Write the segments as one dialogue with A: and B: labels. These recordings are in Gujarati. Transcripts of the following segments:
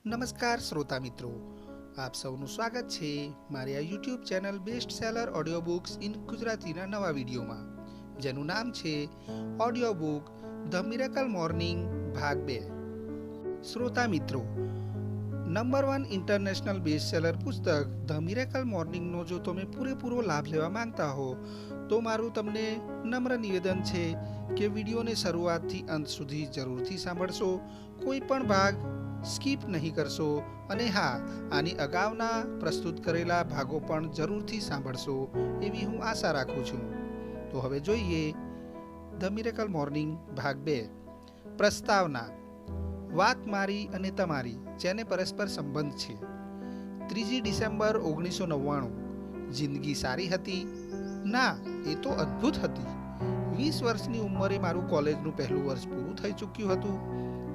A: નમસ્કાર શ્રોતા મિત્રો, આપ સૌનું સ્વાગત છે મારી આ YouTube channel best seller audio books in ગુજરાતીના નવા વિડીયોમાં, જેનું નામ છે audio book the miracle morning ભાગ 2। શ્રોતા મિત્રો, નંબર 1 ઇન્ટરનેશનલ બેસ્ટ સેલર પુસ્તક ધ મિરેકલ મોર્નિંગનો જો તમે પૂરેપૂરો લાભ લેવા માંગતા હો તો મારું તમને નમ્ર નિવેદન છે કે વિડીયોને શરૂઆતથી અંત સુધી જરૂરથી સાંભળશો, કોઈ પણ ભાગ સ્કીપ નહીં કરશો અને હા, આની અગાઉના પ્રસ્તુત કરેલા ભાગો પણ જરૂરથી સાંભળશો એવી હું આશા રાખું છું। તો હવે જોઈએ ધ મિરેકલ મોર્નિંગ ભાગ 2। પ્રસ્તાવના: વાત મારી અને તમારી જેને પરસ્પર સંબંધ છે। 3 ડિસેમ્બર 1999। જિંદગી સારી હતી? ના, એ તો અદ્ભુત હતી। 20 વર્ષની ઉંમરે મારું કોલેજનું પહેલું વર્ષ પૂરું થઈ ચૂક્યું હતું।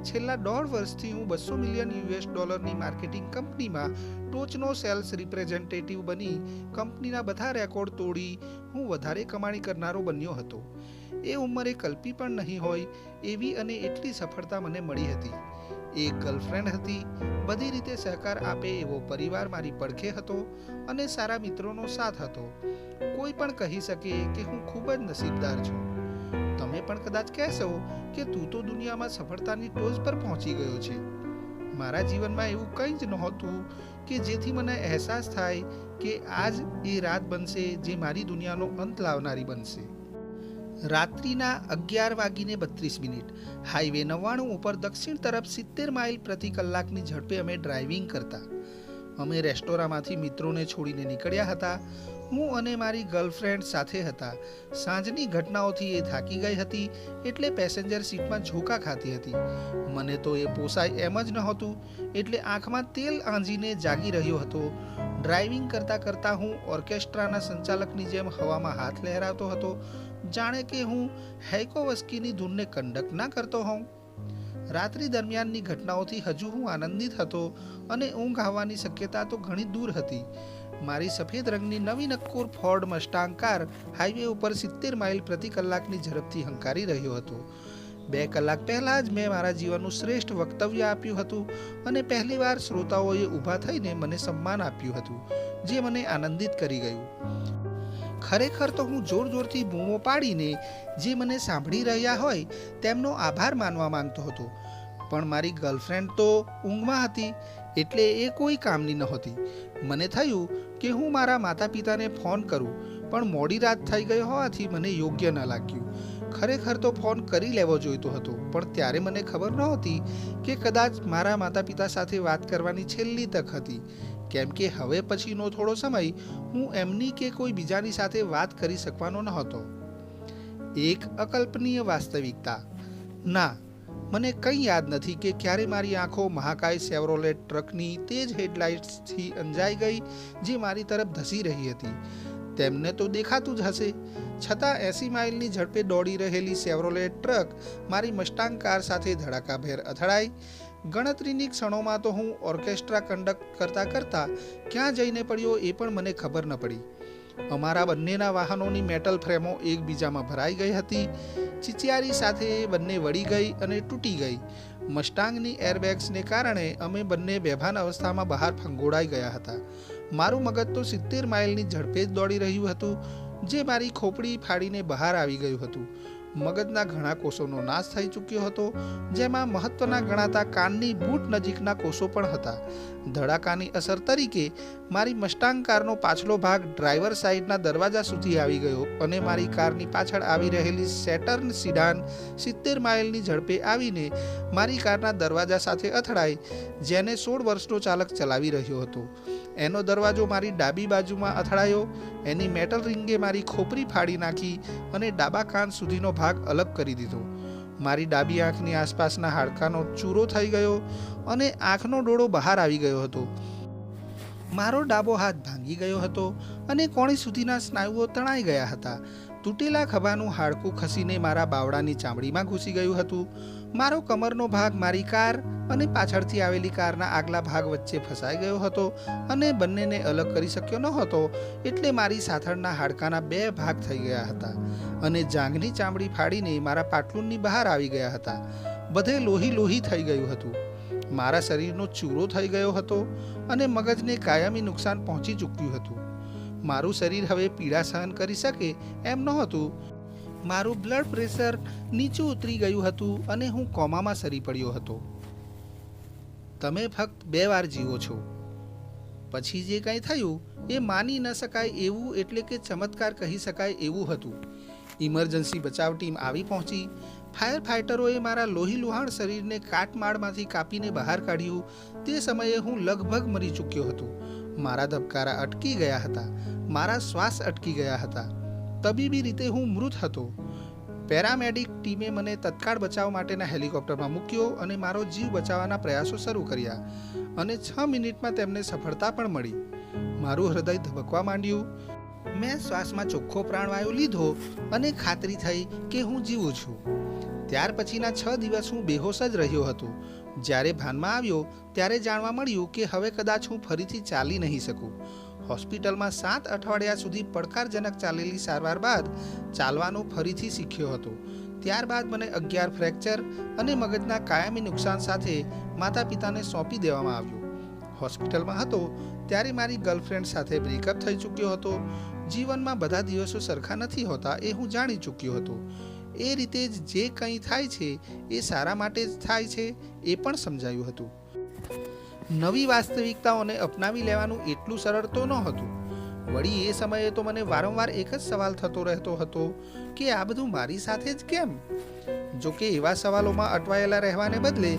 A: છેલ્લા 1.5 વર્ષથી હું $200 મિલિયન માર્કેટિંગ કંપનીમાં ટોચનો સેલ્સ રિપ્રેઝેન્ટેટિવ બની કંપનીના બધા રેકોર્ડ તોડી હું વધારે કમાણી કરનારો બન્યો હતો। એ ઉંમરે કલ્પી પણ નહીં હોય એવી અને એટલી સફળતા મને મળી હતી। એક ગર્લફ્રેન્ડ હતી, બધી રીતે સહકાર આપે એવો પરિવાર મારી પડખે હતો અને સારા મિત્રોનો સાથ હતો। કોઈ પણ કહી શકે કે હું ખૂબ જ નસીબદાર છું। તમે પણ કદાચ કહેશો કે તું તો દુનિયામાં સફળતાની ટોચ પર પહોંચી ગયો છે। મારા જીવનમાં એવું કંઈ જ નહોતું કે જેથી મને અહેસાસ થાય કે આજ એ રાત બનશે જે મારી દુનિયાનો અંત લાવનારી બનશે। રાત્રિના 11:32 હાઈવે 99 ઉપર દક્ષિણ તરફ 70 માઇલ પ્રતિ કલાકની ઝડપે અમે ડ્રાઇવિંગ કરતા। અમે રેસ્ટોરાંમાંથી મિત્રોને છોડીને નીકળ્યા હતા। હું અને મારી ગર્લફ્રેન્ડ સાથે હતા। સાંજની ઘટનાઓથી એ થાકી ગઈ હતી એટલે પેસેન્જર સીટમાં ઝોકા ખાતી હતી। મને તો એ પોસાય એમ જ નહોતું એટલે આંખમાં તેલ આંજીને જાગી રહ્યો હતો। ડ્રાઇવિંગ કરતાં કરતાં હું ઓર્કેસ્ટ્રાના સંચાલકની જેમ હવામાં હાથ લહેરાવતો હતો, જાણે કે હું હેઇકોવસ્કીની ધૂનને કંડક્ટ ના કરતો હોઉં। રાત્રિ દરમિયાનની ઘટનાઓથી હજુ હું આનંદિત હતો અને ઊંઘ આવવાની શક્યતા તો ઘણી દૂર હતી। મારી સફેદ રંગની નવી નક્કોર ફોર્ડ મસ્ટાંગ કાર હાઈવે ઉપર 70 માઇલ પ્રતિ કલાકની ઝડપથી હંકારી રહ્યો હતો। 2 કલાક પહેલાં જ મેં મારા જીવનનું શ્રેષ્ઠ વક્તવ્ય આપ્યું હતું અને પહેલીવાર શ્રોતાઓએ ઊભા થઈને મને સન્માન આપ્યું હતું, જે મને આનંદિત કરી ગયું। ખરેખર તો હું જોર જોરથી બૂમો પાડીને જે મને સાંભળી રહ્યા હોય તેમનો આભાર માનવા માંગતો હતો, પણ મારી ગર્લફ્રેન્ડ તો ઊંઘમાં હતી એટલે એ કોઈ કામની નહોતી। મને થયું કે હું મારા માતા પિતાને ફોન કરું, પણ મોડી રાત થઈ ગઈ હોવાથી મને યોગ્ય ન લાગ્યું। ખરેખર તો ફોન કરી લેવો જોઈતો હતો, પણ ત્યારે મને ખબર નહોતી કે કદાચ મારા માતા પિતા સાથે વાત કરવાની છેલ્લી તક હતી, કેમ કે હવે પછીનો થોડો સમય હું એમની કે કોઈ બીજાની સાથે વાત કરી શકવાનો નહોતો। એક અકલ્પનીય વાસ્તવિકતા। ના, મને કંઈ યાદ નથી કે ક્યારે મારી આંખો મહાકાય સેવરોલેટ ટ્રકની તેજ હેડલાઇટ્સથી અંજાઈ ગઈ જે મારી તરફ ધસી રહી હતી। તેમને તો દેખાતું જ હશે, છતાં 80 માઇલની ઝડપે દોડી રહેલી સેવરોલેટ ટ્રક મારી મસ્ટાંગ કાર સાથે ધડાકાભેર અથડાઈ। ગણતરીની ક્ષણોમાં તો હું ઓર્કેસ્ટ્રા કંડક્ટ કરતાં કરતાં ક્યાં જઈને પડ્યો એ પણ મને ખબર ન પડી। અમારા બંનેના વાહનોની મેટલ ફ્રેમો એકબીજામાં ભરાઈ ગઈ હતી। ચિચિયારી સાથે બંને વળી ગઈ અને તૂટી ગઈ। મસ્ટાંગની એરબેગ્સને કારણે અમે બંને બેભાન અવસ્થામાં બહાર ફંગોળાઈ ગયા હતા। મારું મગજ તો 70 માઇલની ઝડપે જ દોડી રહ્યું હતું, જે મારી ખોપડી ફાડીને બહાર આવી ગયું હતું। મગજના ઘણા કોષોનો નાશ થઈ ચૂક્યો હતો, જેમાં મહત્વના ગણાતા કાનની બૂટ નજીકના કોષો પણ હતા। ધડાકાની અસર તરીકે મારી મસ્ટાંગ કારનો પાછલો ભાગ ડ્રાઈવર સાઈડના દરવાજા સુધી આવી ગયો અને મારી કારની પાછળ આવી રહેલી સેટર્ન સિડાન 70 માઇલની ઝડપે આવીને મારી કારના દરવાજા સાથે અથડાઈ, જેને 16 વર્ષનો ચાલક ચલાવી રહ્યો હતો। એનો દરવાજો મારી ડાબી બાજુમાં અથડાયો। એની મેટલ રિંગે મારી ખોપરી ફાડી નાખી અને ડાબા કાન સુધીનો ભાગ અલગ કરી દીધો। મારી ડાબી આંખની આસપાસના હાડકાનો ચૂરો થઈ ગયો અને આંખનો ડોળો બહાર આવી ગયો હતો। મારો ડાબો હાથ ભાંગી ગયો હતો અને કોણી સુધીના સ્નાયુઓ તણાઈ ગયા હતા। તૂટેલા ખભાનું હાડકું ખસીને મારા બાવડાની ચામડીમાં ઘૂસી ગયું હતું। મારો કમરનો ભાગ મારી કાર અને પાછળથી આવેલી કારના આગલા ભાગ વચ્ચે ફસાઈ ગયો હતો અને બંનેને અલગ કરી શક્યો નહોતો, એટલે મારી સાથળના હાડકાના 2 ભાગ થઈ ગયા હતા અને જાંઘની ચામડી ફાડીને મારા પાટલુનની બહાર આવી ગયા હતા। બધે લોહી લોહી થઈ ગયું હતું। મારા શરીરનો ચૂરો થઈ ગયો હતો અને મગજને કાયમી નુકસાન પહોંચી ચૂક્યું હતું. મારું શરીર હવે પીડા સહન કરી શકે એમ નહોતું. મારું બ્લડ પ્રેશર નીચું ઉતરી ગયું હતું અને હું કોમામાં સરી પડ્યો હતો. તમે ફક્ત 2 વાર જીવો છો. પછી જે કંઈ થયું એ માની ન શકાય એવું, એટલે કે ચમત્કાર કહી શકાય એવું હતું. ઇમરજન્સી બચાવ ટીમ આવી પહોંચી. ફાયર ફાઇટરોએ મારા લોહી લુહાણ શરીરને કાટમાળમાંથી કાપીને બહાર કાઢ્યું. તે સમયે હું લગભગ મરી ચૂક્યો હતો. મારા ધબકારા અટકી ગયા હતા, મારા શ્વાસ અટકી ગયા હતા. તબીબી રીતે હું મૃત હતો. પેરામેડિક ટીમે મને તત્કાળ બચાવ માટેના હેલિકોપ્ટરમાં મૂક્યો અને મારો જીવ બચાવવાના પ્રયાસો શરૂ કર્યા અને 6 મિનિટમાં તેમને સફળતા પણ મળી. મારું હૃદય ધબકવા માંડ્યું. મેં શ્વાસમાં ચોખ્ખો પ્રાણવાયુ લીધો અને ખાતરી થઈ કે હું જીવું છું. ત્યાર પછીના 6 દિવસ હું બેહોશ જ રહ્યો હતો. જ્યારે ભાનમાં આવ્યો ત્યારે જાણવા મળ્યું કે હવે કદાચ હું ફરીથી ચાલી નહીં શકું. હોસ્પિટલમાં 7 અઠવાડિયા સુધી પડકારજનક ચાલેલી સારવાર બાદ ચાલવાનું ફરીથી શીખ્યો હતો. ત્યારબાદ મને 11 ફ્રેક્ચર અને મગજના કાયમી નુકસાન સાથે માતા પિતાને સોંપી દેવામાં આવ્યો. હોસ્પિટલમાં હતો ત્યારે મારી ગર્લફ્રેન્ડ સાથે બ્રેકઅપ થઈ ચૂક્યો હતો. જીવનમાં બધા દિવસો સરખા નથી હોતા એ હું જાણી ચૂક્યો હતો. એ રીતે જ જે કંઈ થાય છે એ સારા માટે જ થાય છે એ પણ સમજાયું હતું. નવી વાસ્તવિકતાઓને અપનાવી લેવાનું એટલું સરળ તો નહોતું. વળી એ સમયે તો મને વારંવાર એક જ સવાલ થતો રહેતો હતો કે આ બધું મારી સાથે જ કેમ? જો કે એવા સવાલોમાં અટવાયેલા રહેવાને બદલે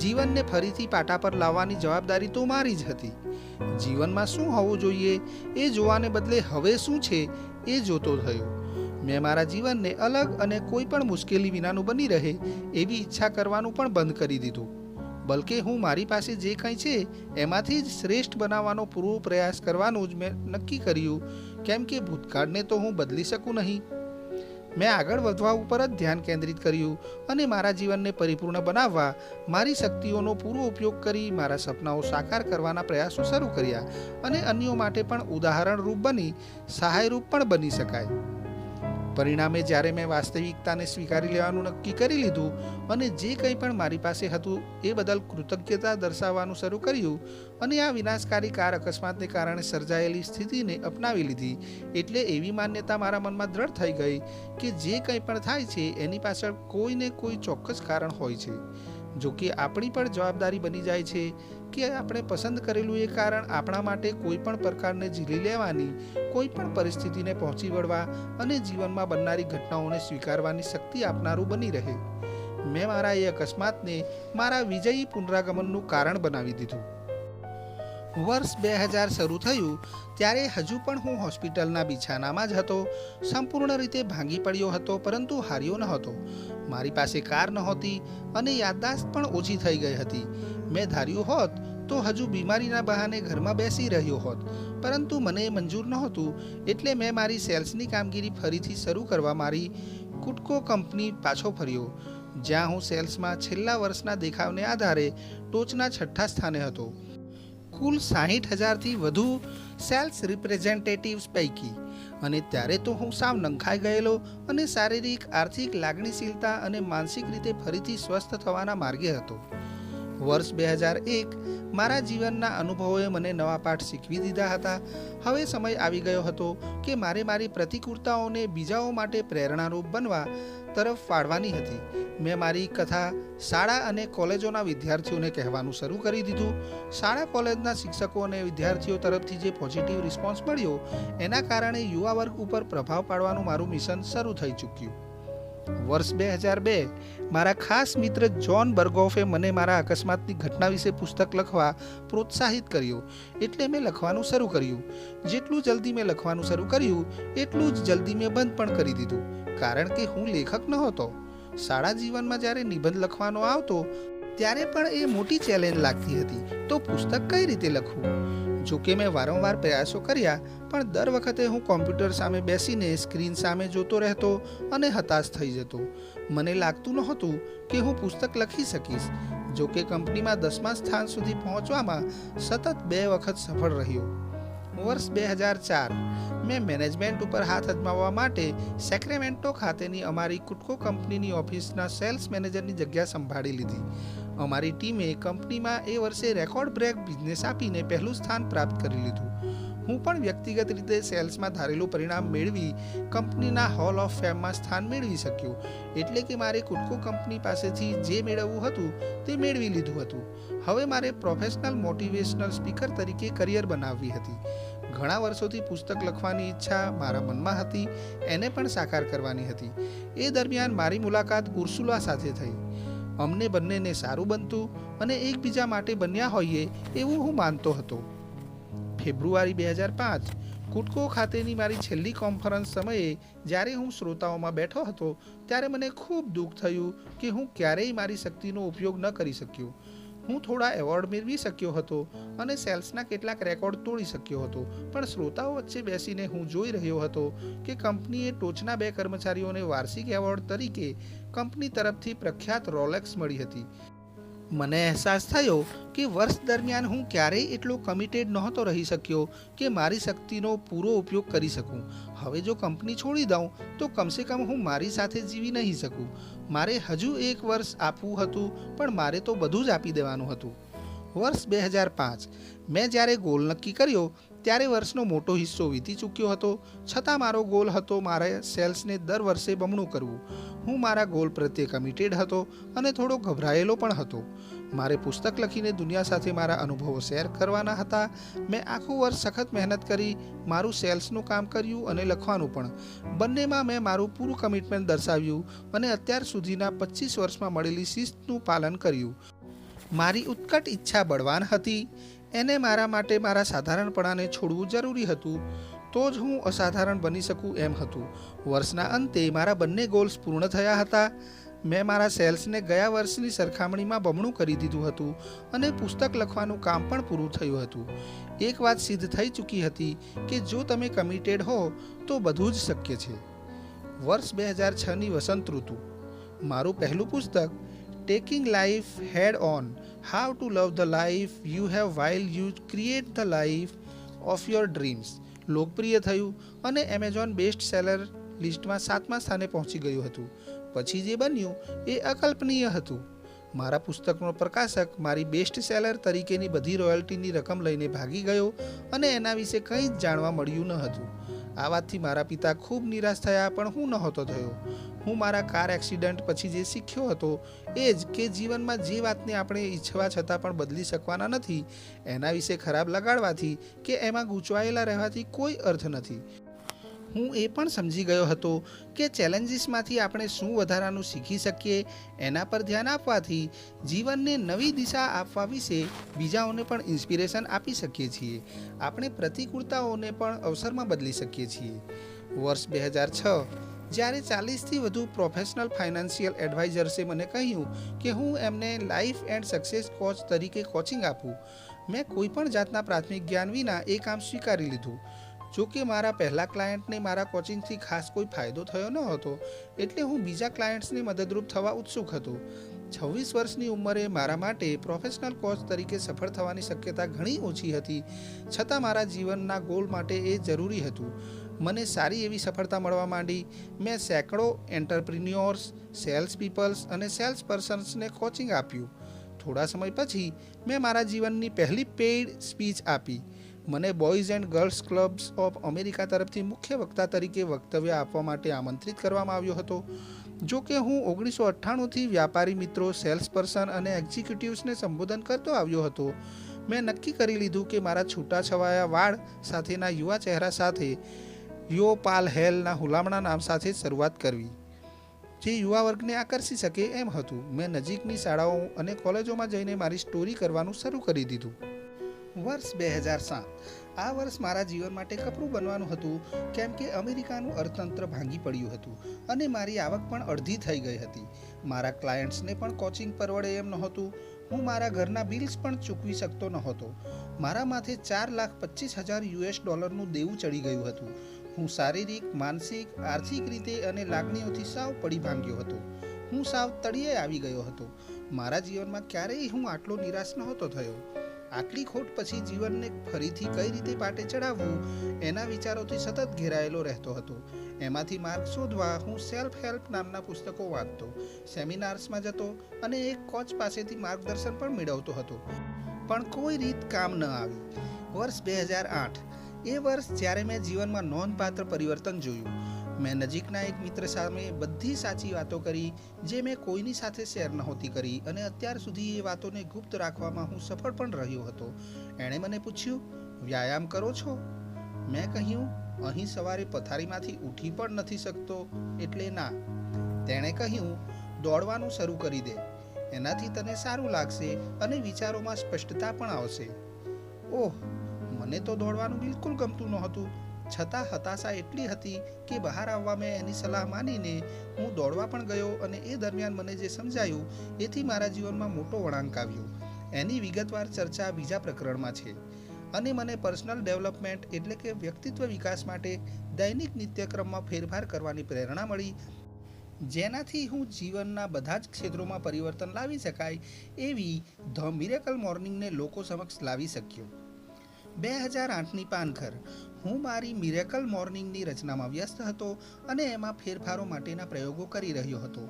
A: જીવનને ફરીથી પાટા પર લાવવાની જવાબદારી તો મારી જ હતી. જીવનમાં શું હોવું જોઈએ એ જોવાને બદલે હવે શું છે એ જોતો થયો. મેં મારા જીવનને અલગ અને કોઈ પણ મુશ્કેલી વિનાનું બની રહે એવી ઈચ્છા કરવાનું પણ બંધ કરી દીધું. બલકે હું મારી પાસે જે કંઈ છે એમાંથી જ શ્રેષ્ઠ બનાવવાનો પૂરો પ્રયાસ કરવાનું જ મેં નક્કી કર્યું, કેમ કે ભૂતકાળને તો હું બદલી શકું નહીં. મેં આગળ વધવા ઉપર જ ધ્યાન કેન્દ્રિત કર્યું અને મારા જીવનને પરિપૂર્ણ બનાવવા મારી શક્તિઓનો પૂરો ઉપયોગ કરી મારા સપનાઓ સાકાર કરવાના પ્રયાસો શરૂ કર્યા અને અન્યો માટે પણ ઉદાહરણરૂપ બની સહાયરૂપ પણ બની શકાય. પરિણામે જ્યારે મેં વાસ્તવિકતાને સ્વીકારી લેવાનું નક્કી કરી લીધું અને જે કંઈ પણ મારી પાસે હતું એ બદલ કૃતજ્ઞતા દર્શાવવાનું શરૂ કર્યું અને આ વિનાશકારી કાર અકસ્માતને કારણે સર્જાયેલી સ્થિતિને અપનાવી લીધી, એટલે એવી માન્યતા મારા મનમાં દ્રઢ થઈ ગઈ કે જે કંઈ પણ થાય છે એની પાછળ કોઈને કોઈ ચોક્કસ કારણ હોય છે. જો કે આપણી પણ જવાબદારી બની જાય છે કે આપણે પસંદ કરેલું એ કારણ આપણા માટે કોઈ પણ પ્રકારને ઝીલી લેવાની, કોઈ પણ પરિસ્થિતિને પહોંચી વળવા અને જીવનમાં બનનારી ઘટનાઓને સ્વીકારવાની શક્તિ આપનારું બની રહે. મેં મારા એ અકસ્માતને મારા વિજયી પુનરાગમનનું કારણ બનાવી દીધું. વર્ષ 2000 શરૂ થયું ત્યારે હજુ પણ હું હોસ્પિટલના બિછાનામાં જ હતો. સંપૂર્ણ રીતે ભાંગી પડ્યો હતો, પરંતુ હાર્યો ન હતો. મારી પાસે કાર નહોતી અને યાદદાસ્ત પણ ઓછી થઈ ગઈ હતી. મેં ધાર્યું હોત તો હજુ બીમારીના બહાને ઘરમાં બેસી રહ્યો હોત, પરંતુ મને મંજૂર નહોતું. એટલે મેં મારી સેલ્સની કામગીરી ફરીથી શરૂ કરવા મારી કુટકો કંપની પાછો ફર્યો, જ્યાં હું સેલ્સમાં છેલ્લા વર્ષના દેખાવને આધારે ટોચના 6થા સ્થાને હતો. કુલ 60,000થી વધુ સેલ્સ રિપ્રેઝેન્ટેટિવ્સ પૈકી. અને ત્યારે તો હું સાવ નંખાઈ ગયેલો અને શારીરિક, આર્થિક, લાગણીશીલતા અને માનસિક રીતે ફરીથી સ્વસ્થ થવાના માર્ગે હતો. વર્ષ 2001 મારા જીવનના અનુભવોએ મને નવા પાઠ શીખવી દીધા હતા. હવે સમય આવી ગયો હતો કે મારે મારી પ્રતિકૂળતાઓને બીજાઓ માટે પ્રેરણારૂપ બનવા તરફ વાળવાની હતી. મેં મારી કથા શાળા અને કોલેજોના વિદ્યાર્થીઓને કહેવાનું શરૂ કરી દીધું. શાળા કોલેજના શિક્ષકો અને વિદ્યાર્થીઓ તરફથી જે પોઝિટિવ રિસ્પોન્સ મળ્યો એના કારણે યુવા વર્ગ ઉપર પ્રભાવ પાડવાનું મારું મિશન શરૂ થઈ ચૂક્યું. વર્ષ 2002 મારા ખાસ મિત્ર જ્હોન બર્ગોફે મને મારા અકસ્માતની ઘટના વિશે પુસ્તક લખવા પ્રોત્સાહિત કર્યો, એટલે મેં લખવાનું શરૂ કર્યું. જેટલું જલ્દી મેં લખવાનું શરૂ કર્યું એટલું જ જલ્દી મેં બંધ પણ કરી દીધું, કારણ કે હું લેખક નહોતો. શાળા જીવનમાં જ્યારે નિબંધ લખવાનો આવતો ત્યારે પણ એ મોટી ચેલેન્જ લાગતી હતી, તો પુસ્તક કઈ રીતે લખવું? જો કે મેં વારંવાર પ્રયાસો કર્યા, પણ દર વખતે હું કોમ્પ્યુટર સામે બેસીને સ્ક્રીન સામે જોતો રહેતો અને હતાશ થઈ જતો. મને લાગતું નહોતું કે હું પુસ્તક લખી શકીશ. જો કે કંપનીમાં 10મા સ્થાન સુધી પહોંચવામાં સતત 2 વખત સફળ રહ્યો. વર્ષ 2004 મેં મેનેજમેન્ટ ઉપર હાથ અજમાવવા માટે સેક્રેમેન્ટો ખાતેની અમારી કુટકો કંપનીની ઓફિસના સેલ્સ મેનેજરની જગ્યા સંભાળી લીધી અમારી ટીમે કંપનીમાં એ વર્ષે રેકોર્ડ બ્રેક બિઝનેસ આપીને પહેલું સ્થાન પ્રાપ્ત કરી લીધું. હું પણ વ્યક્તિગત રીતે સેલ્સમાં ધારેલું પરિણામ મેળવી કંપનીના હોલ ઓફ ફેમમાં સ્થાન મેળવી શક્યો. એટલે કે મારે કુટકો કંપની પાસેથી જે મેળવવું હતું તે મેળવી લીધું હતું. હવે મારે પ્રોફેશનલ મોટિવેશનલ સ્પીકર તરીકે કરિયર બનાવવી હતી. ઘણા વર્ષોથી પુસ્તક લખવાની ઈચ્છા મારા મનમાં હતી, એને પણ સાકાર કરવાની હતી. એ દરમિયાન મારી મુલાકાત ઉર્સુલા સાથે થઈ. અમને બંનેને સારું બનતું અને એકબીજા માટે બન્યા હોઈએ એવું હું માનતો હતો. ફેબ્રુઆરી 2005 કુટકો ખાતેની મારી છેલ્લી કોન્ફરન્સ સમયે જ્યારે હું શ્રોતાઓમાં બેઠો હતો ત્યારે મને ખૂબ દુઃખ થયું કે હું ક્યારેય મારી શક્તિનો ઉપયોગ ન કરી શક્યો. હું થોડા એવોર્ડ મેળવી શક્યો હતો અને સેલ્સના કેટલાક રેકોર્ડ તોડી શક્યો હતો, પણ શ્રોતાઓ વચ્ચે બેસીને હું જોઈ રહ્યો હતો કે કંપનીએ ટોચના 2 કર્મચારીઓને વાર્ષિક એવોર્ડ તરીકે કંપની તરફથી પ્રખ્યાત રોલેક્સ મળી હતી. મને અહેસાસ થયો કે વર્ષ દરમિયાન હું ક્યારેય એટલો કમિટેડ નહોતો રહી શક્યો કે મારી શક્તિનો પૂરો ઉપયોગ કરી શકું. હવે જો કંપની છોડી દઉં તો કમસે કમ હું મારી સાથે જીવી નહીં શકું. મારે હજુ 1 વર્ષ આપવું હતું, પણ મારે તો બધું જ આપી દેવાનું હતું. વર્ષ 2005 મેં જ્યારે ગોલ નક્કી કર્યો ત્યારે વર્ષનો મોટો હિસ્સો વીતી ચૂક્યો હતો, છતાં મારો ગોલ હતો મારે સેલ્સને દર વર્ષે બમણું કરવું. હું મારા ગોલ પ્રત્યે કમિટેડ હતો અને થોડો ગભરાયેલો પણ હતો. મારે પુસ્તક લખીને દુનિયા સાથે મારા અનુભવો શેર કરવાના હતા. મેં આખું વર્ષ સખત મહેનત કરી, મારું સેલ્સનું કામ કર્યું અને લખવાનું પણ. બંનેમાં મેં મારું પૂરું કમિટમેન્ટ દર્શાવ્યું અને અત્યાર સુધીના 25 વર્ષમાં મળેલી શિસ્તનું પાલન કર્યું. મારી ઉત્કટ ઈચ્છા બળવાન હતી. એને મારા માટે મારા સાધારણપણાને છોડવું જરૂરી હતું, તો જ હું અસાધારણ બની શકું એમ હતું. વર્ષના અંતે મારા બંને ગોલ્સ પૂર્ણ થયા હતા. મેં મારા સેલ્સને ગયા વર્ષની સરખામણીમાં બમણું કરી દીધું હતું અને પુસ્તક લખવાનું કામ પણ પૂરું થયું હતું. એક વાત સિદ્ધ થઈ ચૂકી હતી કે જો તમે કમિટેડ હો તો બધું જ શક્ય છે. વર્ષ 2006ની વસંત ઋતુ. મારું પહેલું પુસ્તક taking life head on, how to love the life you have while you create the life of your dreams લોકપ્રિય થયું અને એમેઝોન બેસ્ટ સેલર લિસ્ટમાં 7મા સ્થાને પહોંચી ગયું હતું. પછી જે બન્યું એ અકલ્પનીય હતું. મારા પુસ્તકનો પ્રકાશક મારી બેસ્ટ સેલર તરીકેની બધી રોયલ્ટીની રકમ લઈને ભાગી ગયો અને એના વિશે કંઈ જ જાણવા મળ્યું ન હતું. આ વાતથી મારા પિતા ખૂબ નિરાશ થયા, પણ હું નહોતો થયો. હું મારા કાર એક્સિડન્ટ પછી જે શીખ્યો હતો એ જ કે જીવનમાં જે વાતને આપણે ઈચ્છવા છતાં પણ બદલી શકવાના નથી, એના વિશે ખરાબ લગાડવાથી કે એમાં ગૂંચવાયેલા રહેવાથી કોઈ અર્થ નથી. હું એ પણ સમજી ગયો હતો કે ચેલેન્જીસમાંથી આપણે શું વધારાનું શીખી શકીએ, એના પર ધ્યાન આપવાથી જીવનને નવી દિશા આપવા વિશે બીજાઓને પણ ઇન્સ્પિરેશન આપી શકીએ છીએ. આપણે પ્રતિકૂળતાઓને પણ અવસરમાં બદલી શકીએ છીએ. વર્ષ 2006 જ્યારે 40થી વધુ પ્રોફેશનલ ફાઇનાન્શિયલ એડવાઇઝર્સે મને કહ્યું કે હું એમને લાઈફ એન્ડ સક્સેસ કોચ તરીકે કોચિંગ આપું, મેં કોઈ પણ જાતના પ્રાથમિક જ્ઞાન વિના એ કામ સ્વીકારી લીધું. જો કે મારા પહેલા ક્લાયન્ટને મારા કોચિંગથી ખાસ કોઈ ફાયદો થયો ન હતો, એટલે હું બીજા ક્લાયન્ટ્સને મદદરૂપ થવા ઉત્સુક હતો. 26 વર્ષની ઉંમરે મારા માટે પ્રોફેશનલ કોચ તરીકે સફળ થવાની શક્યતા ઘણી ઓછી હતી, છતાં મારા જીવનના ગોલ માટે એ જરૂરી હતું. મને સારી એવી સફળતા મળવા માંડી. મેં સેંકડો એન્ટરપ્રિન્યોર્સ, સેલ્સ પીપલ્સ અને સેલ્સ પર્સન્સને કોચિંગ આપ્યું. થોડા સમય પછી મેં મારા જીવનની પહેલી પેઇડ સ્પીચ આપી. મને boys and girls clubs of America તરફથી મુખ્ય વક્તા તરીકે વક્તવ્ય આપવા માટે આમંત્રિત કરવામાં આવ્યો હતો. જો કે હું 1998થી વ્યાપારી મિત્રો, સેલ્સ પર્સન અને એક્ઝિક્યુટિવ્સને સંબોધન કરતો આવ્યો હતો. મેં નક્કી કરી લીધું કે મારા છૂટાછવાયા વાળ સાથેના યુવા ચહેરા સાથે યો પાલ હેલના હુલામણા નામ સાથે શરૂઆત કરવી, જે યુવા વર્ગને આકર્ષી શકે એમ હતું. મેં નજીકની શાળાઓ અને કોલેજોમાં જઈને મારી સ્ટોરી કરવાનું શરૂ કરી દીધું. વર્ષ 2007. આ વર્ષ મારા જીવન માટે કપરું બનવાનું હતું, કેમ કે અમેરિકાનું અર્થતંત્ર ભાંગી પડ્યું હતું અને મારી આવક પણ અડધી થઈ ગઈ હતી. મારા ક્લાયન્ટ્સને પણ કોચિંગ પરવડે એમ નહોતું. હું મારા ઘરના બિલ્સ પણ ચૂકવી શકતો નહોતો. મારા માથે $4,25,000 દેવું ચડી ગયું હતું. હું શારીરિક, માનસિક, આર્થિક રીતે અને લાગણીઓથી સાવ પડી ભાંગ્યો હતો. હું સાવ તળિયે આવી ગયો હતો. મારા જીવનમાં ક્યારેય હું આટલો નિરાશ નહોતો થયો. આટલી ખોટ પછી જીવનને ફરીથી કઈ રીતે પાટે ચડાવવું એના વિચારોથી સતત ઘેરાયેલો રહેતો હતો. એમાંથી માર્ગ શોધવા હું સેલ્ફ હેલ્પ નામના પુસ્તકો વાંચતો, સેમિનાર્સમાં જતો અને એક કોચ પાસેથી માર્ગદર્શન પણ મેળવતો હતો. પણ કોઈ રીત કામ ન આવી. વર્ષ 2008 એ વર્ષ જ્યારે મેં જીવનમાં નોંધપાત્ર પરિવર્તન જોયું. મેં નજીકના એક મિત્ર સામે બધી સાચી વાતો કરી જે મેં કોઈની સાથે શેર નહોતી કરી અને અત્યાર સુધી એ વાતોને ગુપ્ત રાખવામાં હું સફળ પણ રહ્યો હતો. એણે મને પૂછ્યું, વ્યાયામ કરો છો? મેં કહ્યું, અહીં સવારે પથારીમાંથી ઉઠી પણ નથી શકતો એટલે ના. તેણે કહ્યું, દોડવાનું શરૂ કરી દે, એનાથી તને સારું લાગશે અને વિચારોમાં સ્પષ્ટતા પણ આવશે. ઓહ, મને તો દોડવાનું બિલકુલ ગમતું નહોતું. છતાં હતાશા એટલી હતી કે બહાર આવવા મેં એની સલાહ માનીને હું દોડવા પણ ગયો અને એ દરમિયાન મને જે સમજાયું એથી મારા જીવનમાં મોટો વળાંક આવ્યો. એની વિગતવાર ચર્ચા બીજા પ્રકરણમાં છે. અને મને પર્સનલ ડેવલપમેન્ટ એટલે કે વ્યક્તિત્વ વિકાસ માટે દૈનિક નિત્યક્રમમાં ફેરફાર કરવાની પ્રેરણા મળી, જેનાથી હું જીવનના બધા જ ક્ષેત્રોમાં પરિવર્તન લાવી શકાય એવી ધ મિરેકલ મોર્નિંગને લોકો સમક્ષ લાવી શક્યો. 2008ની પાનખર હું મારી મિરેકલ મોર્નિંગની રચનામાં વ્યસ્ત હતો અને એમાં ફેરફારો માટેના પ્રયોગો કરી રહ્યો હતો.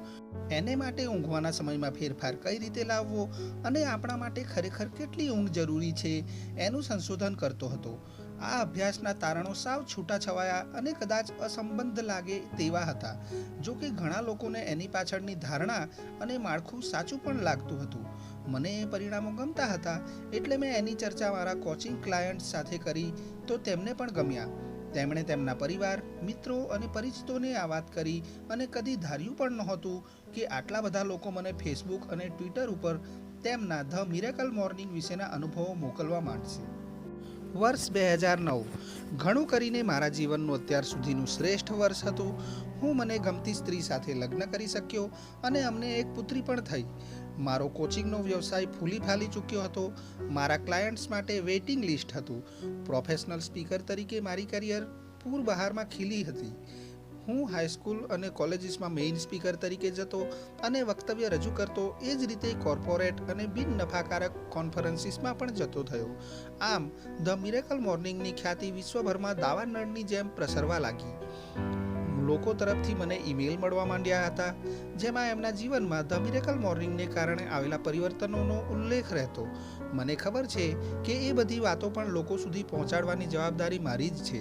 A: એને માટે ઊંઘવાના સમયમાં ફેરફાર કઈ રીતે લાવવો અને આપણા માટે ખરેખર કેટલી ઊંઘ જરૂરી છે એનું સંશોધન કરતો હતો. આ અભ્યાસના તારણો સાવ છૂટાછવાયા અને કદાચ અસંબદ્ધ લાગે તેવા હતા. જો કે ઘણા લોકોને એની પાછળની ધારણા અને માળખું સાચું પણ લાગતું હતું. મને એ પરિણામો ગમતા હતા એટલે મેં એની ચર્ચા મારા કોચિંગ ક્લાયન્ટ્સ સાથે કરી તો તેમને પણ ગમ્યા. તેમણે તેમના પરિવાર, મિત્રો અને પરિચિતોને આ વાત કરી અને કદી ધાર્યું પણ નહોતું કે આટલા બધા લોકો મને ફેસબુક અને ટ્વિટર ઉપર તેમના ધ મિરેકલ મોર્નિંગ વિશેના અનુભવો મોકલવા માંડશે. વર્ષ 2009 ઘણું કરીને મારા જીવનનું અત્યાર સુધીનું શ્રેષ્ઠ વર્ષ હતું. હું મને ગમતી સ્ત્રી સાથે લગ્ન કરી શક્યો અને અમને એક પુત્રી પણ થઈ. મારો કોચિંગનો વ્યવસાય ફૂલી ફાલી ચૂક્યો હતો. મારા ક્લાયન્ટ્સ માટે વેઇટિંગ લિસ્ટ હતું. પ્રોફેશનલ સ્પીકર તરીકે મારી કરિયર પૂર બહારમાં ખીલી હતી. હું હાઈસ્કૂલ અને કોલેજીસમાં મેઇન સ્પીકર તરીકે જતો અને વક્તવ્ય રજૂ કરતો. એ જ રીતે કોર્પોરેટ અને બિન નફાકારક કોન્ફરન્સીસમાં પણ જતો થયો. આમ ધ મિરેકલ મોર્નિંગની ખ્યાતિ વિશ્વભરમાં દાવાનળની જેમ પ્રસરવા લાગી. લોકો તરફથી મને ઈમેલ મળવા માંડ્યા હતા જેમાં એમના જીવનમાં ધ મિરેકલ મોર્નિંગને કારણે આવેલા પરિવર્તનોનો ઉલ્લેખ રહેતો. મને ખબર છે કે એ બધી વાતો પણ લોકો સુધી પહોંચાડવાની જવાબદારી મારી જ છે.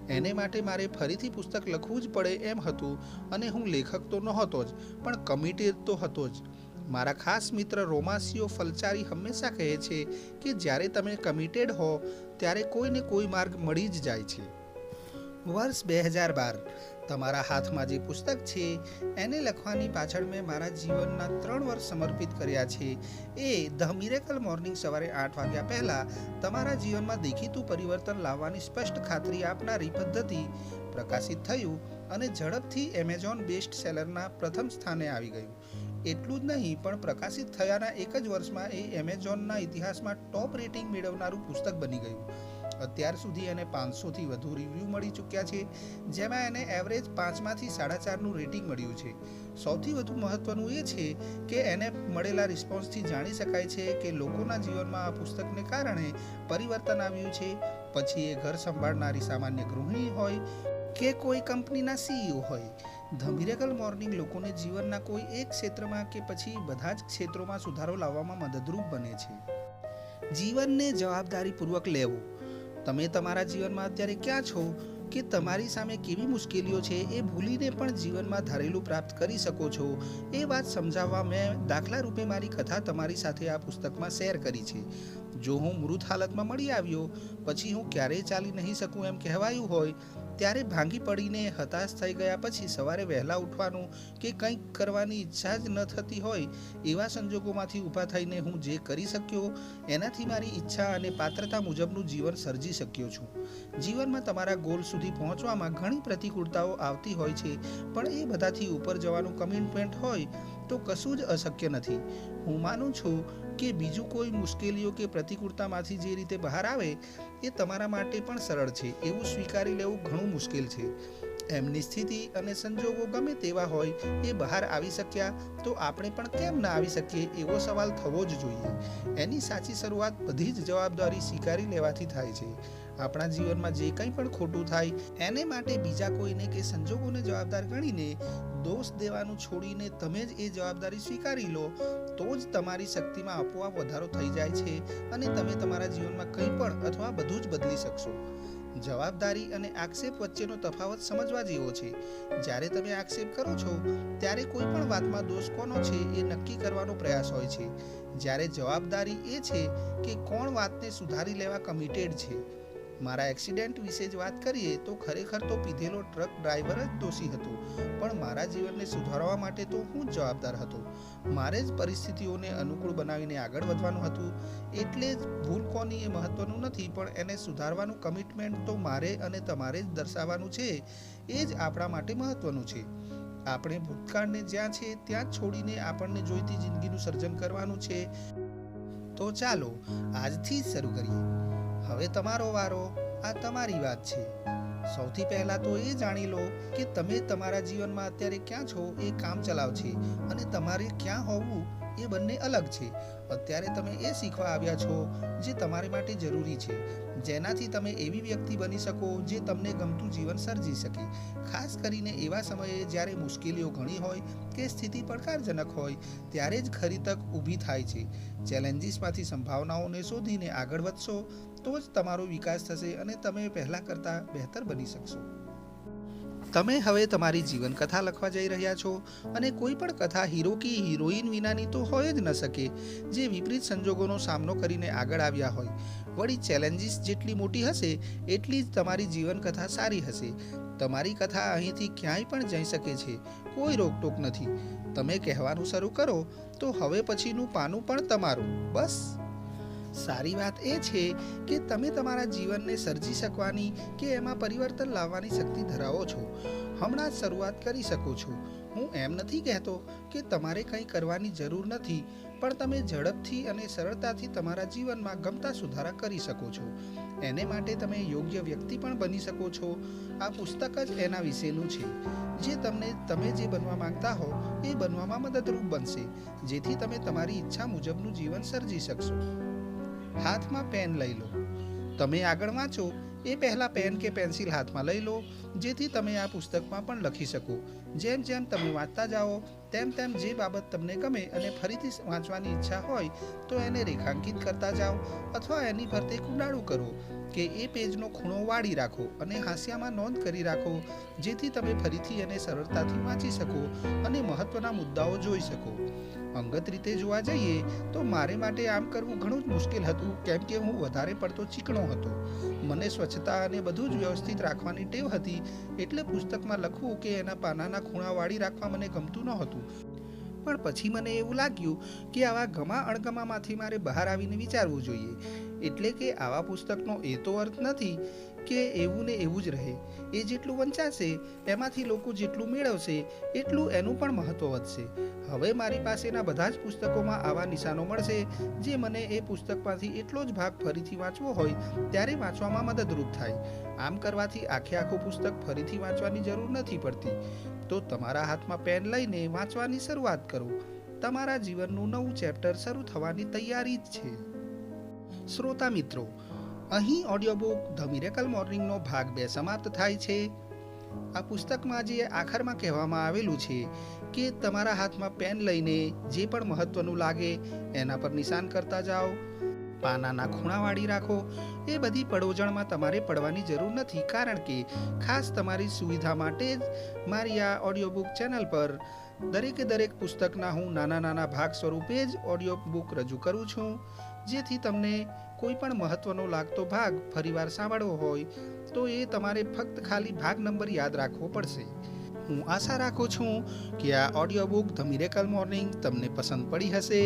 A: એને માટે મારે ફરીથી પુસ્તક લખવું જ પડે એમ હતું અને હું લેખક તો નહોતો જ પણ કમિટેડ તો હતો જ. મારા ખાસ મિત્ર રોમાસિયો ફલચારી હંમેશા કહે છે કે જ્યારે તમે કમિટેડ હો ત્યારે કોઈને કોઈ માર્ગ મળી જ જાય છે. વર્ષ 2012 તમારા હાથમાં જે પુસ્તક છે એને લખવાની પાછળ મેં મારા જીવનના 3 વર્ષ સમર્પિત કર્યા છે. એ ધ મિરેકલ મોર્નિંગ સવારે 8 વાગ્યા પહેલાં તમારા જીવનમાં દેખીતું પરિવર્તન લાવવાની સ્પષ્ટ ખાતરી આપનારી પદ્ધતિ પ્રકાશિત થયું અને ઝડપથી એમેઝોન બેસ્ટ સેલરના પ્રથમ સ્થાને આવી ગયું. એટલું જ નહીં પણ પ્રકાશિત થયાના એક જ વર્ષમાં એ એમેઝોનના ઇતિહાસમાં ટોપ રેટિંગ મેળવનારું પુસ્તક બની ગયું. અત્યાર સુધી એને 500થી વધુ રિવ્યૂ મળી ચૂક્યા છે જેમાં એને એવરેજ 5માંથી 4.5નું રેટિંગ મળ્યું છે. સૌથી વધુ મહત્વનું એ છે કે એને મળેલા રિસ્પોન્સથી જાણી શકાય છે કે લોકોના જીવનમાં આ પુસ્તકને કારણે પરિવર્તન આવ્યું છે. પછી એ ઘર સંભાળનારી સામાન્ય ગૃહિણી હોય કે કોઈ કંપનીના CEO હોય. ધ મિરેકલ મોર્નિંગ લોકોને જીવનના કોઈ એક ક્ષેત્રમાં કે પછી બધા જ ક્ષેત્રોમાં સુધારો લાવવામાં મદદરૂપ બને છે. જીવનને જવાબદારીપૂર્વક લેવું. તમે તમારા જીવનમાં અત્યારે ક્યાં છો કે તમારી સામે કેવી મુશ્કેલીઓ છે એ ભૂલીને પણ જીવનમાં ધારેલું પ્રાપ્ત કરી શકો છો એ વાત સમજાવવા મેં દાખલા રૂપે મારી કથા તમારી સાથે આ પુસ્તકમાં શેર કરી છે. જો હું મૃત હાલતમાં મળી આવ્યો પછી હું ક્યારેય ચાલી નહીં શકું એમ કહેવાયું હોય ત્યારે ભાંગી પડીને હતાશ થઈ ગયા પછી સવારે વહેલા ઉઠવાનું કે કંઈક કરવાની ઈચ્છા જ ન થતી હોય એવા સંજોગોમાંથી ઊભા થઈને હું જે કરી શક્યો એનાથી મારી ઈચ્છા અને પાત્રતા મુજબનું જીવન સર્જી શક્યો છું. જીવનમાં તમારા ગોલ સુધી પહોંચવામાં ઘણી પ્રતિકૂળતાઓ આવતી હોય છે પણ એ બધાથી ઉપર જવાનું કમિટમેન્ટ હોય તો કશું જ અશક્ય નથી. હું માનું છું કે બીજું કોઈ મુશ્કેલીઓ કે પ્રતિકૂળતામાંથી જે રીતે બહાર આવે એ તમારા માટે પણ સરળ છે એવું સ્વીકારી લેવું ઘણું મુશ્કેલ છે. એમની સ્થિતિ અને સંજોગો ગમે તેવા હોય એ બહાર આવી શક્યા તો આપણે પણ કેમ ના આવી શકીએ એવો સવાલ થવો જ જોઈએ. એની સાચી શરૂઆત બધી જ જવાબદારી સ્વીકારી લેવાથી થાય છે. આપણા જીવનમાં જે કંઈ પણ ખોટું થાય એને માટે બીજા કોઈને કે સંજોગોને જવાબદાર ગણીને દોષ દેવાનું છોડીને તમે જ એ જવાબદારી સ્વીકારી લો તો જ તમારી શક્તિમાં આપોઆપ વધારો થઈ જાય છે અને તમે તમારા જીવનમાં કંઈ પણ અથવા બધું જ બદલી શકશો. જવાબદારી અને આક્ષેપ વચ્ચેનો તફાવત સમજવા જેવો છે. જ્યારે તમે આક્ષેપ કરો છો ત્યારે કોઈ પણ વાતમાં દોષ કોનો છે એ નક્કી કરવાનો પ્રયાસ હોય છે, જ્યારે જવાબદારી એ છે કે કોણ વાતને સુધારી લેવા કમિટેડ છે. મારા એક્સિડન્ટ વિશે જ વાત કરીએ તો ખરેખર તો પીધેલો ટ્રક ડ્રાઈવર જ દોષી હતો, પણ મારા જીવનને સુધારવા માટે તો હું જ જવાબદાર હતો. મારે જ પરિસ્થિતિઓને અનુકૂળ બનાવીને આગળ વધવાનું હતું. એટલે જ ભૂલ કોની એ મહત્વનું નથી, પણ એને સુધારવાનું કમિટમેન્ટ તો મારે અને તમારે જ દર્શાવવાનું છે. એ જ આપણા માટે મહત્વનું છે. આપણે ભૂતકાળને જ્યાં છે ત્યાં જ છોડીને આપણને જોઈતી જિંદગીનું સર્જન કરવાનું છે. તો ચાલો આજથી જ શરૂ કરીએ. હવે તમારો વારો, આ તમારી વાત છે. સૌથી પહેલા તો એ જાણી લો કે તમે તમારા જીવનમાં અત્યારે ક્યાં છો એ કામ ચલાવ છે અને તમારે ક્યાં હોવું એ બંને અલગ છે. અત્યારે તમે એ શીખવા આવ્યા છો જે તમારી માટે જરૂરી છે, જેનાથી તમે એવી વ્યક્તિ બની શકો જે તમને ગમતું જીવન સર્જી શકે. ખાસ કરીને એવા સમયે જ્યારે મુશ્કેલીઓ ઘણી હોય કે સ્થિતિ પડકારજનક હોય ત્યારે જ ખરી તક ઊભી થાય છે. ચેલેન્જીસમાંથી સંભાવનાઓને શોધીને આગળ વધશો તો જ તમારો વિકાસ થશે અને તમે પહેલાં કરતાં બહેતર બની શકશો. તમે હવે તમારી જીવન કથા લખવા જઈ રહ્યા છો અને કોઈ પણ કથા હીરો કે હિરોઈન વિનાની તો હોય જ ન શકે, જે વિપરીત સંજોગોનો સામનો કરીને આગળ આવ્યા હોય. વળી ચેલેન્જીસ જેટલી મોટી હશે એટલી જ તમારી જીવન કથા સારી હશે. તમારી કથા અહીંથી ક્યાંય પણ જઈ શકે છે, કોઈ રોકટોક નથી. તમે કહેવાનું શરૂ કરો તો હવે પછીનું પાનું પણ તમારું. બસ સારી વાત એ છે કે તમે તમારા જીવનને સર્જી શકવાની કે એમાં પરિવર્તન લાવવાની શક્તિ ધરાવો છો. હમણાં જ શરૂઆત કરી શકો છો. હું એમ નથી કહેતો કે તમારે કંઈ કરવાની જરૂર નથી, પણ તમે ઝડપથી અને સરળતાથી તમારા જીવનમાં ગમતા સુધારા કરી શકો છો. એને માટે તમે યોગ્ય વ્યક્તિ પણ બની શકો છો. આ પુસ્તક જ એના વિશેનું છે, જે તમે જે બનવા માંગતા હો એ બનવામાં મદદરૂપ બનશે, જેથી તમે તમારી ઈચ્છા મુજબનું જીવન સર્જી શકશો. હાથમાં પેન લઈ લો. તમે આગળ વાંચો એ પહેલાં પેન કે પેન્સિલ હાથમાં લઈ લો, જેથી તમે આ પુસ્તકમાં પણ લખી શકો. જેમ જેમ તમે વાંચતા જાઓ તેમ તેમ જે બાબત તમને ગમે અને ફરીથી વાંચવાની ઈચ્છા હોય તો એને રેખાંકિત કરતા જાઓ અથવા એની ફરતે કુંડાળું કરો કે એ પેજનો ખૂણો વાળી રાખો અને હાંસિયામાં નોંધ કરી રાખો, જેથી તમે ફરીથી એને સરળતાથી વાંચી શકો અને મહત્વના મુદ્દાઓ જોઈ શકો. અંગત રીતે જોવા જઈએ તો મારે માટે આમ કરવું ઘણું જ મુશ્કેલ હતું, કેમ કે હું વધારે પડતો ચીકણો હતો. મને સ્વચ્છતા અને બધું જ વ્યવસ્થિત રાખવાની ટેવ હતી, એટલે પુસ્તકમાં લખવું કે એના પાનાના ખૂણા વાળી રાખવા મને ગમતું નહોતું. પણ પછી મને એવું લાગ્યું કે આવા ગમા અણગમામાંથી મારે બહાર આવીને વિચારવું જોઈએ. એટલે કે આવા પુસ્તકનો એ તો અર્થ નથી કે એવું ને એવું જ રહે. એ જેટલું વંચાશે એમાંથી લોકો જેટલું મેળવશે એટલું એનું પણ મહત્વ વધશે. હવે મારી પાસેના બધા જ પુસ્તકોમાં આવા નિશાનો મળશે જે મને એ પુસ્તકમાંથી એટલો જ ભાગ ફરીથી વાંચવો હોય ત્યારે વાંચવામાં મદદરૂપ થાય. આમ કરવાથી આખું પુસ્તક ફરીથી વાંચવાની જરૂર નથી પડતી. તો તમારા હાથમાં પેન લઈને વાંચવાની શરૂઆત કરો. તમારા જીવનનું નવું ચેપ્ટર શરૂ થવાની તૈયારી જ છે. શ્રોતા મિત્રો, અહીં ઓડિયો બુક ધ મિરેકલ મોર્નિંગનો ભાગ 2 સમાપ્ત થાય છે. આ પુસ્તકમાં જે આખરમાં કહેવામાં આવેલું છે કે તમારા હાથમાં પેન લઈને જે પણ મહત્વનું લાગે એના પર નિશાન કરતા જાઓ, પાનાના ખૂણા વાળી રાખો. એ બધી પડોજણમાં તમારે પડવાની જરૂર નથી, કારણ કે ખાસ તમારી સુવિધા માટે જ મારી આ ઓડિયો બુક ચેનલ પર દરેક પુસ્તકના હું નાના ભાગ સ્વરૂપે જ ઓડિયો બુક રજૂ કરું છું, જેથી તમને કોઈ પણ મહત્વનો લાગતો ભાગ ફરીવાર સાંભળવો હોય તો એ તમારે ફક્ત ખાલી ભાગ નંબર યાદ રાખવો પડશે. હું આશા રાખું છું કે આ audio book the miracle morning તમને પસંદ પડી હશે,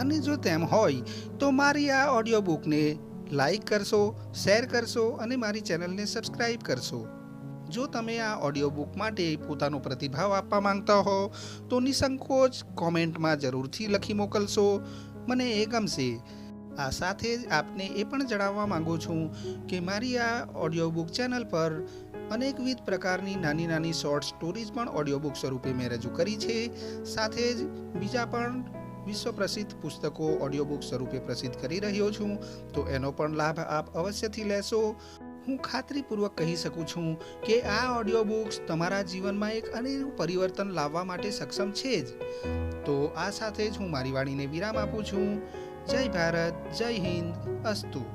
A: અને જો તેમ હોય તો મારી આ ઓડિયો બુકને લાઈક કરશો, શેર કરશો અને મારી ચેનલને સબસ્ક્રાઈબ કરશો. જો તમે આ ઓડિયો બુક માટે પોતાનો પ્રતિભાવ આપવા માંગતા હો તો નિસંકોચ કોમેન્ટમાં જરૂરથી લખી મોકલશો. મને એ ગમશે. આ સાથે જ આપને એ પણ જણાવવા માંગુ છું કે મારી આ ઓડિયો બુક ચેનલ પર અનેકવિધ પ્રકારની નાની નાની શોર્ટ સ્ટોરીઝ પણ ઓડિયો બુક સ્વરૂપે મેં રજૂ કરી છે. સાથે જ બીજા પણ વિશ્વ પ્રસિદ્ધ પુસ્તકો ઓડિયો બુક સ્વરૂપે પ્રસિદ્ધ કરી રહ્યો છું, તો એનો પણ લાભ આપ અવશ્યથી લેશો. હું ખાતરીપૂર્વક કહી શકું છું કે આ ઓડિયો બુક્સ તમારા જીવનમાં એક અનેરું પરિવર્તન લાવવા માટે સક્ષમ છે જ. તો આ સાથે જ હું મારી વાણીને વિરામ આપું છું. જય ભારત, જય હિન્દ, અસ્તુ.